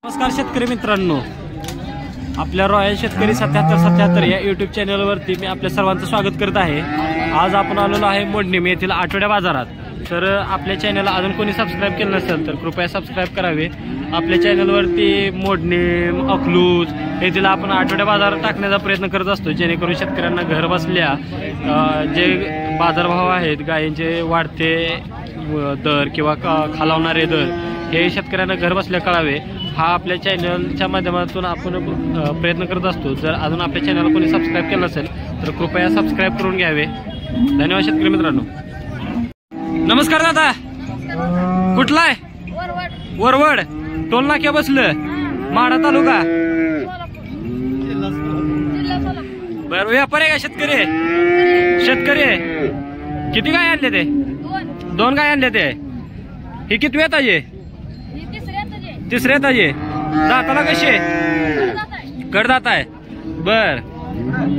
नमस्कार शेतकरी मित्रांनो, आपल्या रॉयल शेतकरी 7777 या यूट्यूब चॅनलवरती मी आपल्या सर्वांचं स्वागत करत आहे। आज आपण आलेलो आहे मोडणीम येथील आठवड्या बाजारात। तर आपल्या चॅनलला अजून कोणी सबस्क्राईब केलं नसेल तर कृपया सबस्क्राईब करावे। आपल्या चॅनलवरती मोडणीम अकलूज येथील आपण आठवड्या बाजारात टाकण्याचा प्रयत्न करत असतो, जेणेकरून शेतकऱ्यांना घर बसल्या जे बाजारभाव आहेत, गायींचे वाढते दर किंवा खालावणारे दर हे शेतकऱ्यांना घर बसल्या कळावे, हा आपल्या चॅनलच्या माध्यमातून आपण प्रयत्न करत असतो। जर अजून आपल्या चॅनलला कोणी सबस्क्राईब केलं नसेल तर कृपया सबस्क्राईब करून घ्यावे। धन्यवाद शेतकरी मित्रांनो। नमस्कार दादा, कुठला आहे? वरवड टोल नाक्या बसलं, माढा तालुका। बरं, व्यापारी आहे का शेतकरी? शेतकरी आहे। किती गाय आणले ते? दोन गाय आणले ते। ही किती वेळ ताजे? तिसऱ्या ताजे। दाताला कशी? कडदात आहे। बर,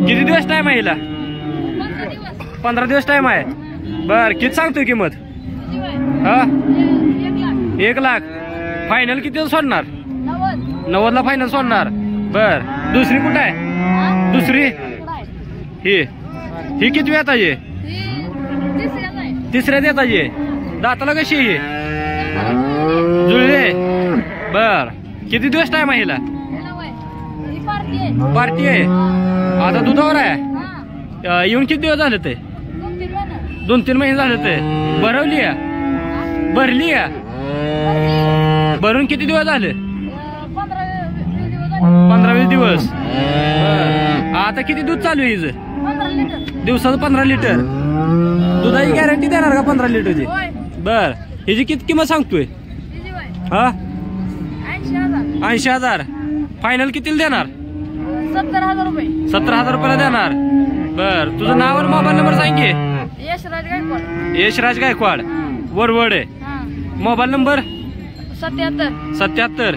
किती दिवस टाइम आहे हिला? 15 दिवस टाइम आहे। बर, किती सांगतोय किंमत? हा, 1 लाख। फायनल किती सोडणार? 90 ला फायनल सोडणार। बर, दुसरी कुठं आहे? दुसरी ही किती वेळ ताजे? तिसऱ्या देत आहे। दाताला कशी ही? जुळले। बर, किती दिवस टाइम आहे हिला? पार्टी आहे। आता दुधावर आहे। येऊन किती दिवस झाले ते? 2-3 महिने झाले ते। भरवली आहे? भरली आहे? भरून किती दिवस झाले? 15-20 दिवस। आता किती दूध चालू आहे हिचं? दिवसाचं 15 लिटर। दुधाची गॅरंटी देणार का 15 लिटरची? बर, हिची किती किंमत सांगतोय? हा, 80,000। फायनल कितीला देणार? 70,000 रुपये। 70,000 रुपयाला देणार। बर, तुझं नाव आणि मोबाईल नंबर सांग की। यशराज गायकवाड, वरवड आहे। Mobile number? 77 44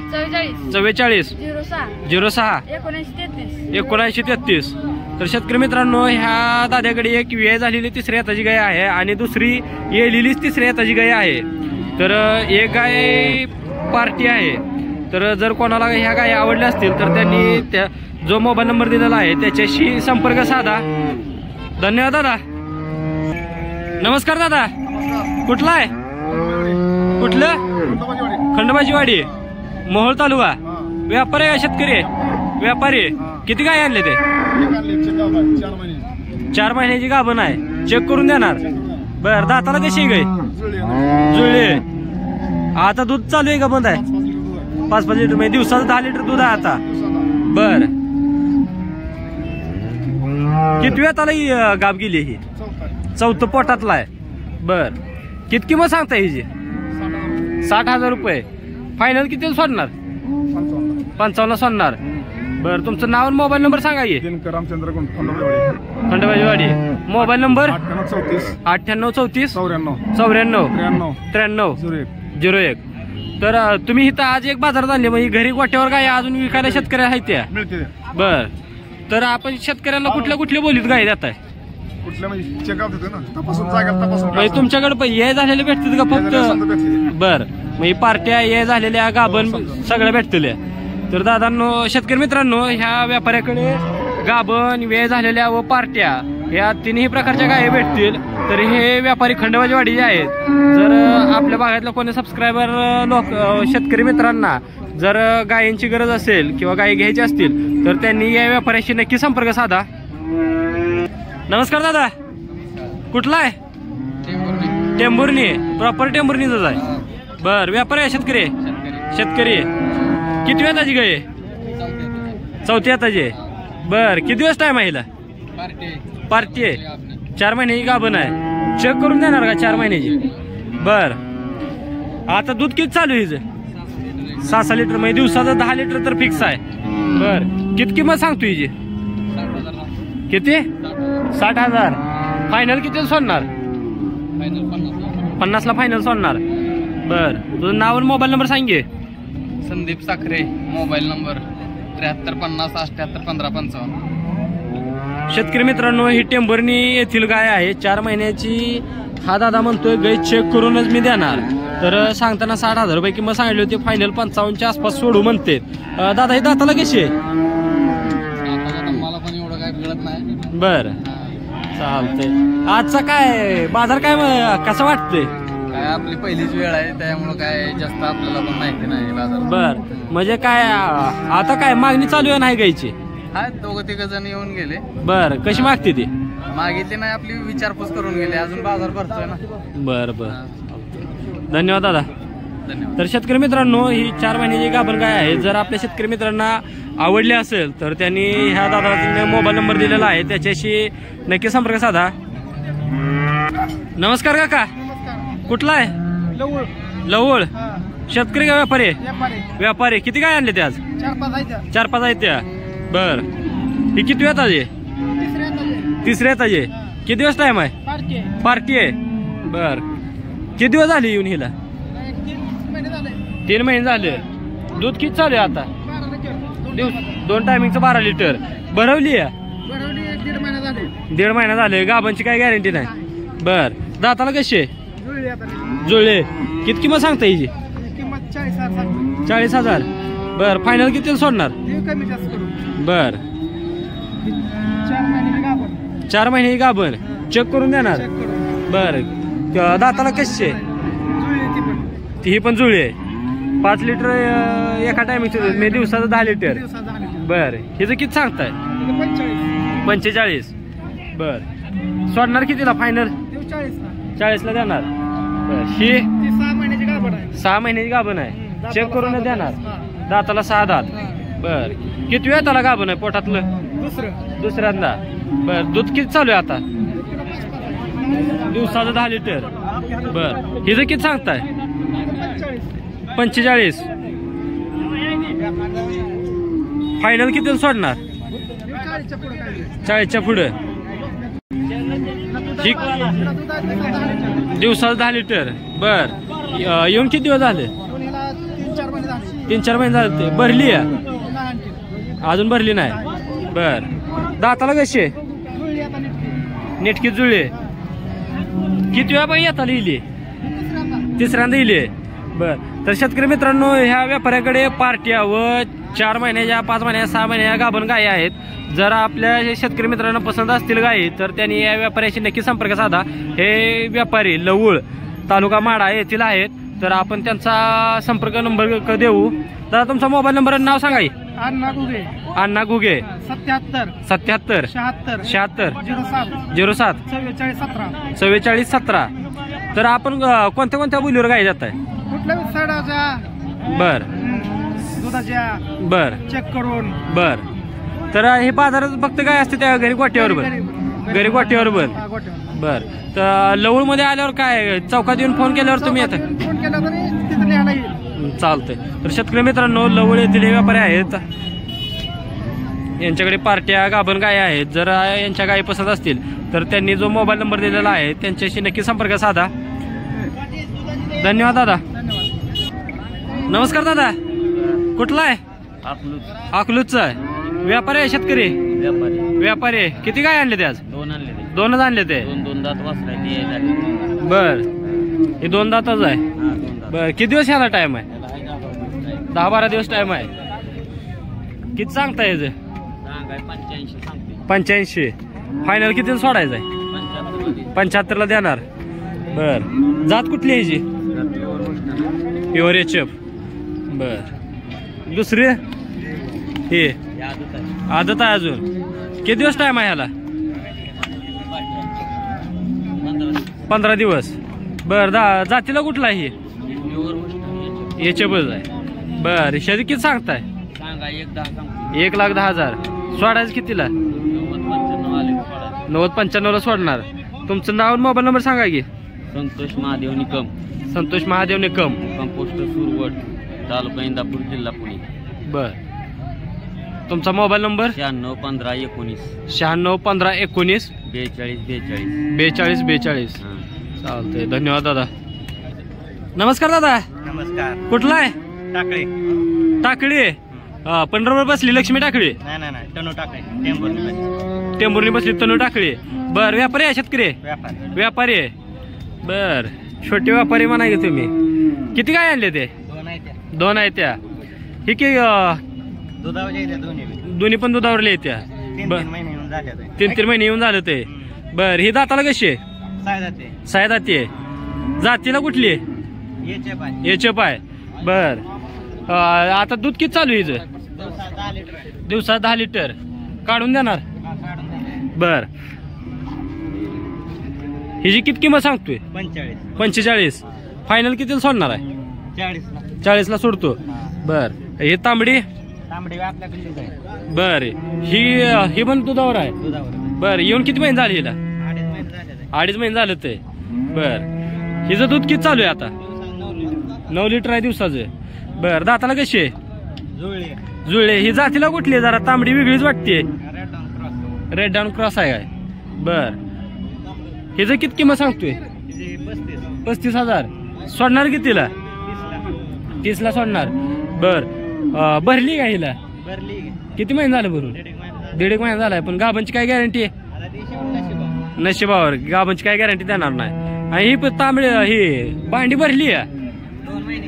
06 7933। तर शेतकरी मित्रांनो, ह्या दाद्याकडे एक वेळ झालेली तिसऱ्या हाताची गाय आहे आणि दुसरी येलेलीच तिसऱ्या हाताची गाय आहे। तर एक गाय पार्टी आहे। तर जर कोणाला ह्या गाय आवडल्या असतील तर त्यांनी त्या जो मोबाईल नंबर दिलेला आहे त्याच्याशी संपर्क साधा। धन्यवाद दादा। नमस्कार दादा, कुठला आहे? कुठलं? खंडोबाचीवाडी, मोहोळ तालुका। व्यापारी आहे का शेतकरी आहे? व्यापारी। किती गाय आणले ते? 4 महिन्याची गाभण आहे। चेक करून देणार? बर, दाताला कशी गाय? जुळले। आता दूध चालू आहे का बंद आहे? 5-5 लिटर म्हणजे दिवसाचं 10 लिटर दूध आहे आता। बर, किती वेळाला गाभ गेली? ही 4थं पोटातला आहे। बर, किती किंमत सांगता हिची? 60,000 रुपये। फायनल किती सोडणार? 55 सोडणार। बर, तुमचं नाव आणि मोबाईल नंबर सांगा की। खंडोबाचीवाडी। Mobile number? 9834 94 93 01। तर तुम्ही इथं आज एक बाजारात आणले, म्हणजे घरी गोट्यावर गाय अजून विकायला शेतकऱ्या आहेत त्या? बर, तर आपण शेतकऱ्यांना कुठल्या बोलीत गाय देत आहे? तुमच्याकडे ये झालेले भेटतील का फक्त? बर, म्हणजे पार्ट्या ये झालेल्या गाभण सगळ्या भेटतील। तर दादांनो, शेतकरी मित्रांनो, ह्या व्यापाऱ्याकडे गाभण, वेळ झालेल्या व पार्ट्या या तिन्ही प्रकारच्या गायी भेटतील। तर हे व्यापारी खंडोबाचीवाडीचे आहेत। जर आपल्या भागातल्या कोणी सबस्क्रायबर शेतकरी मित्रांना जर गायींची गरज असेल किंवा गायी घ्यायची असतील तर त्यांनी या व्यापाऱ्याशी नक्की संपर्क साधा। नमस्कार दादा, कुठला आहे? टेंभुर्णी, प्रॉपर टेंभुर्णीचाच आहे। बर, व्यापारी आहे? शेतकरी। किती वेळ ताजी गाय? 4थ्या ताजी। बर, किती दिवस टाइम आहे हिला? पार्टी आहे। 4 महिन्याची गाभण आहे। चेक करून देणार का 4 महिन्याची? बर, आता दूध किती चालू आहे हिचं? 6 लिटर म्हणजे दिवसाचं 10 लिटर तर फिक्स आहे। बर, किती किंमत सांगतो हिची? किती? 60,000। फायनल किती सोडणार? 50 ला फायनल सोडणार। बर, तुझं नाव आणि मोबाईल नंबर सांग की। Sandeep Sakhare, mobile number 73 50 78 15 55। शेतकरी मित्रांनो, ही टेंभुर्णी येथील गाय आहे। 4 महिन्याची। हा दादा म्हणतोय गाय चेक करूनच मी देणार। तर सांगताना 60,000 रुपये किंमत सांगितली होती. फायनल 55च्या आसपास सोडू म्हणते. दादा हे दाताला कशी आहे? मला पण एवढं काय कळत नाही. बर चालतंय. आजचा काय बाजार काय कसं वाटतंय? काय आपली पहिलीच वेळ आहे त्यामुळे काय जास्त आपल्याला पण माहिती नाही बाजार. बर म्हणजे काय आता काय मागणी चालू आहे नाही गायची? हा 2-3 जण येऊन गेले. बर कशी मागते ती? मागितली नाही आपली विचारपूस करून गेले. अजून बाजार भरतोय ना. बर बर धन्यवाद दादा. धन्यवाद. तर शेतकरी मित्रांनो ही 4 महिन्याची गाभण गाय आहे. जर आपल्या शेतकरी मित्रांना आवडली असेल तर त्यांनी ह्या दादाचा मोबाईल नंबर दिलेला आहे त्याच्याशी नक्की संपर्क साधा. नमस्कार काका, कुठला आहे? लवळ. शेतकरी का व्यापारी? व्यापारी. किती गाय आणले ते आज? 4-5 आहेत त्या. बर ही किती वेळ आहे? तिसऱ्या ताजे. किती दिवस टाइम आहे? पार्टी आहे. बर किती दिवस झाले येऊन हिला? 3 महिने झाले. दूध किती चालू आहे आता? 2 टायमिंगचं 12 लिटर. भरवली आहे? 1.5 महिना झाले. गाभांची काय गॅरंटी नाही. बर दाताला कशी आहे? जुळले. किती किंमत सांगता हिची? 40,000. बर फायनल किती सोडणार? बर 4 महिने गाभण चेक करून देणार. बर दाताला कशी आहे? ही पण जुळी आहे. 5 लिटर एका टायमिंगचं मी दिवसाचं 10 लिटर. बर हिचं किती सांगताय? 45. बर सोडणार कितीला फायनल? 40ला देणार. बर ही 6 महिन्याची गाभण आहे. चेक करून देणार. दाताला 6 दात. बर किती वेळ त्याला गाभण आहे पोटातलं? दुसऱ्यांदा. बर दूध किती चालू आहे आता? दिवसाचं 10 लिटर. बर हिचं किती सांगताय? 45. फायनल किती सोडणार? 40च्या पुढे. दिवसाचं 10 लिटर. बर येऊन किती दिवस झाले? 3-4 महिने झाले. भरली आहे? अजून भरली नाही. बर दाताला कशी आहे? नेटकी जुळली. किती वेळा पण येता लिहिली? तिसऱ्यांदा लिहिली. बर तर शेतकरी मित्रांनो ह्या व्यापाऱ्याकडे पार्ट्या व 4 महिन्याच्या 5 महिन्याच्या 6 महिन्याच्या गाभण गायी आहेत. जर आपल्या शेतकरी मित्रांना पसंत असतील गायी तर त्यांनी या व्यापाऱ्याशी नक्की संपर्क साधा. हे व्यापारी लवळ तालुका माडा येथील आहेत. तर आपण त्यांचा संपर्क नंबर देऊ. दादा तुमचा मोबाईल नंबर नाव सांगा. अण्णा घुगे 77 76 07 44 17. तर आपण कोणत्या कोणत्या बोलीवर गाय जात आहे? बर बर चेक करून. बर तर हे बाजारात फक्त काय असते त्या घरी गोट्यावर घरी गोट्यावर बर तर लवळ मध्ये आल्यावर काय चौकात येऊन फोन केल्यावर तुम्ही येता? फोन केला तरी तिथे लिहायला येईल. चालतंय. तर शेतकरी मित्रांनो लवळ येथील हे व्यापारी आहेत. यांच्याकडे पार्ट्या गाभण गाय आहेत. जर यांच्या गायी पसंत असतील तर त्यांनी जो मोबाईल नंबर दिलेला आहे त्यांच्याशी नक्की संपर्क साधा. धन्यवाद दादा. नमस्कार दादा, कुठला आहे? अकलूजचा आहे. व्यापारी आहे शेतकरी? व्यापारी आहे. किती गाय आणले ते आज? 2 आणले. 2च आणले ते. 2 दात वासरायची. बर हे 2 दातच आहे. बर किती दिवस ह्याला टाइम आहे? 10-12 दिवस टाइम आहे. किती सांगता याचं? 85. फायनल किती सोडायचं आहे? 75ला देणार. बर जात कुठली आहे जी? Pure HF. बर दुसरी हे आदत आहे. अजून किती दिवस टाइम आहे ह्याला? 15 दिवस. बर जातीला कुठला आहे? एचएफच आहे. बर शेती किती सांगताय? 1,10,000. सोडायचं कितीला? 90-95ला सोडणार. तुमचं नाव मोबाईल नंबर सांगा की. संतोष महादेव निकम. संतोष महादेव निकम. कंपोस्ट सुरवड तालुका इंदापूर जिल्हा पुणे. बर तुमचा मोबाईल नंबर? 961519 961519 4242. चालतंय. धन्यवाद दादा. नमस्कार दादा. नमस्कार. कुठला आहे? टाकळी. पंढरपूर बसली लक्ष्मी टाकळी? नाही टनू टाकळे. टेंभुर्णी बसली तनू टाकळी. बर व्यापारी आहे शेतकरी? व्यापारी आहे. बर छोटे व्यापारी म्हणा की तुम्ही. किती गाय आणले ते? 2 आहेत त्या. 2 आहेत त्या. ही की दुधावर येत्या दोन्ही बी. दोन्ही पण दुधावरले येत्या. 3 महिने येऊन झाले आता. 3 महिने येऊन झालं ते. बर ही दाताला कशी आहे? साय जाते. साय दाती आहे. जातीला कुठली आहे? याचे पाय. याचे पाय. बर आता दूध किती चालू आहे हिचं? दिवसात 10 लिटर आहे. दिवसात 10 लिटर काढून देणार. हा, काढून द्या. बर हिची किती किंमत सांगतोय? 45. 45. फायनल कितीला सोडणार आहे? 40 ला. 40 ला सोडतो. बर ही तांबडी. तांबडी आपल्याकडे आहे. बर ही पण दुधावर आहे. दुधावर. बर येऊन किती महिने झाले हिला? 2.5 महिने झाले ते. 2.5 महिने झालं ते. बर हिचं दूध किती चालू आहे आता? दिवसात 9 लिटर. 9 लिटर आहे दिवसाचं. बर दाताला कशी आहे? जुळली. जुळले. ही जातीला कुठली आहे? जरा तांबडी वेगळीच वाटते. Red down cross. Red down cross आहे काय? बर हिचं किती किंमत सांगतोय? तिचे 35. 35,000. सोडणार कितीला? 30 ला. 30 ला सोडणार. बर भरली का हिला? भरली. किती महिने झाले भरून? 1.5 महिने झाले. 1.5 महिना झालाय. पण गाभांची काय गॅरंटी आहे? आता ती शेवट नशिबा. नशिबावर गाभांची काय गॅरंटी देणार नाही. आणि ही पण तांबडी ही भांडी भरली आहे. 2 महिने.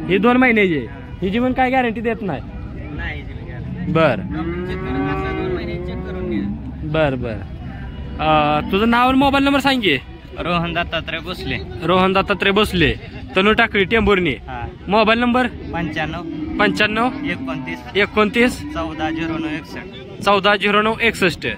ही 2 महिन्याची आहे. हिची पण काय गॅरंटी देत नाही. नाही दिली गॅरंटी. बर चेक करून असला 2 महिने चेक करून घ्या. बर बर तुझं नाव आणि मोबाईल नंबर सांगे. रोहन दत्तात्रय भोसले. रोहन दत्तात्रय भोसले, तनू टाकळी, टेंभुर्णी. हा. Mobile number 95 95 29 29 14 09 61. 14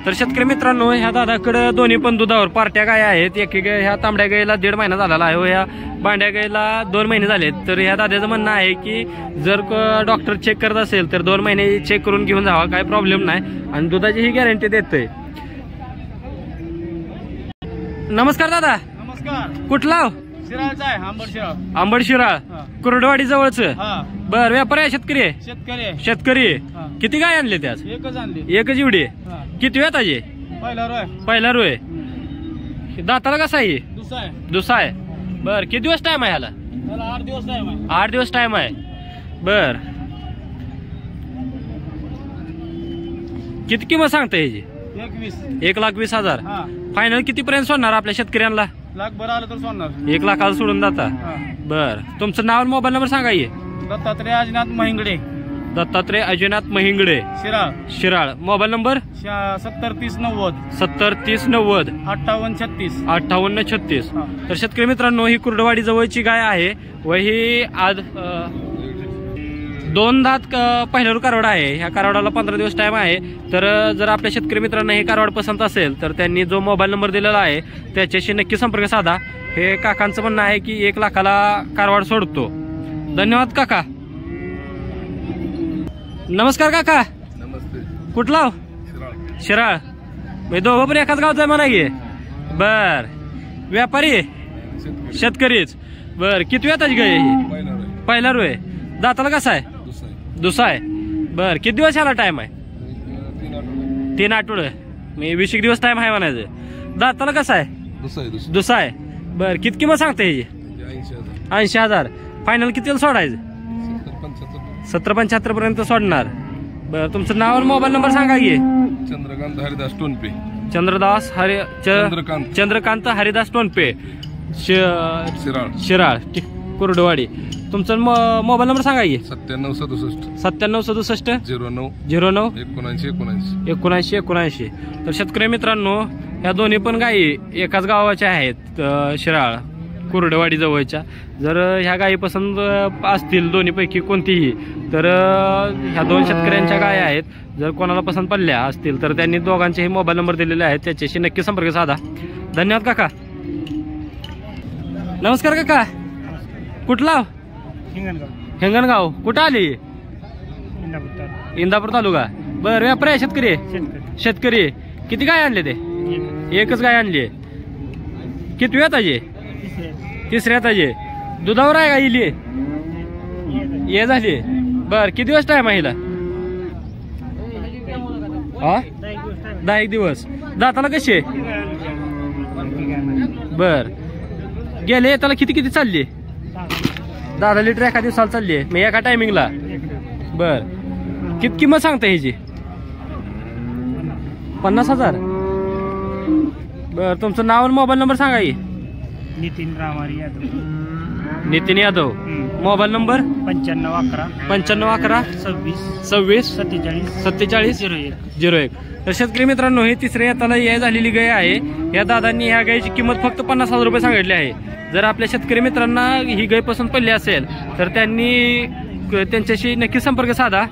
तर शेतकरी मित्रांनो ह्या दादाकडे दोन्ही पण दुधावर पार्ट्या गाय आहेत. एक ह्या तांबड्या गायीला 1.5 महिना झालेला आहे व ह्या बांड्या गायीला 2 महिने झालेत. तर ह्या दादाचं म्हणणं आहे की जर डॉक्टर चेक करत असेल तर 2 महिने चेक करून घेऊन जावा, काय प्रॉब्लेम नाही. आणि दुधाची ही गॅरंटी देतोय. नमस्कार दादा. नमस्कार. कुठला? शिराळचा आहे. आंबड शिराळ. आंबड शिराळ, हा. कुर्डवाडी जवळचं. हा. बर व्यापारी आहे? शेतकरी आहे? शेतकरी आहे. शेतकरी. हा. किती गाय आणले त्याच? एकच आणली. एकच एवढी. हा. किती वेळ ताजे? पहिला रोय. पहिला रोय. दाताला कसा आहे? दुसरा आहे. दुसरा आहे. बर किती दिवस टाइम आहे ह्याला? त्याला 8 दिवस टाइम आहे. 8 दिवस टाइम आहे. बर किती किंमत सांगता ह्याची? 21. 1,20,000. हा. फायनल किती पर्यंत सोडणार आपल्या शेतकऱ्यांना? लाख बरं आलं तर सोडणार. 1 लाखाला सोडून जाता. हा. बर तुमचं नाव आणि मोबाईल नंबर सांगा. ये दत्तात्रय अजिनाथ महिंगडे. दत्तात्रय अजयनाथ महिंगडे, शिराळ. शिराळ. Mobile number 70 30 90 70 30 90 58 36. 58 36. हा. तर शेतकरी मित्रांनो ही कुर्डवाडी जवळची गाय आहे व ही आज 2 दात पहिल्यावर कारवाड आहे. ह्या कारवाडाला 15 दिवस टाइम आहे. तर जर आपल्या शेतकरी मित्रांना हे कारवाड पसंत असेल तर त्यांनी जो मोबाईल नंबर दिलेला आहे त्याच्याशी नक्की संपर्क साधा. हे काकांचं म्हणणं आहे की 1 लाखाला कारवाड सोडतो. धन्यवाद काका. नमस्कार काका. नमस्ते. कुठला? शिराळ. म्हणजे दोघं पण एकाच गावचं आहे म्हणा की. बर व्यापारी? शेतकरीच. बर किती वेळाची गाय ही? पहिला रोय. दाताला कसा आहे? दुसरा आहे. बर किती दिवस ह्याला टाइम आहे? 3 आठवडे. मी 20 दिवस टाइम आहे म्हणायचं. दाताला कसा आहे? दुसरा आहे. बर किती किंमत सांगते ह्याची? 80,000. फायनल कितीला सोडायचं? 70-75 पर्यंत सोडणार. बर तुमचं नाव आणि मोबाईल नंबर सांगा की. चंद्रकांत हरिदास टोनपे. चंद्रकांत हरिदास टोनपे, शिराळ. शिराळ कुर्डवाडी. तुमचा मोबाईल नंबर सांगा की. 97 67 97 67 09 09 79 79 79. तर शेतकरी मित्रांनो ह्या दोन्ही पण गायी एकाच गावाच्या आहेत, शिराळ कुर्डवाडी जवळच्या. जर ह्या गायी पसंत असतील दोन्हीपैकी कोणतीही तर ह्या 2 शेतकऱ्यांच्या गायी आहेत. जर कोणाला पसंत पडल्या असतील तर त्यांनी दोघांचेही मोबाईल नंबर दिलेले आहेत, त्याच्याशी नक्की संपर्क साधा. धन्यवाद काका. नमस्कार काका. कुठला? हिंगणगाव. कुठं आली? इंदापूर तालुका. बर व्यापारी आहे? शेतकरी? शेतकरी. किती गाय आणले ते? एकच गाय आणली. किती वेळ ताजे? तिसऱ्या ताजे. दुधावर आहे का इली? ये झाली. बर किती दिवस टाइम आहे हिला? 10 दिवस. दाताला कशी आहे? बर गेले त्याला किती चालली? 10 लिटर एका दिवसाला चालली आहे. मी एका टायमिंगला. बर किती किंमत सांगता ह्याची? 50,000. बर तुमचं नाव आणि मोबाईल नंबर सांगा की. नितीन रामारी यादव. नितीन यादव. Mobile number 9511 9511 26 26 47 47 01. 01. तर शेतकरी मित्रांनो, ही तिसऱ्या येताला ये झालेली गाय आहे. या दादांनी ह्या गायची किंमत फक्त 50,000 रुपये सांगितली आहे. जर आपल्या शेतकरी मित्रांना ही गाय पसंत पडली असेल तर त्यांनी त्यांच्याशी नक्की संपर्क साधा.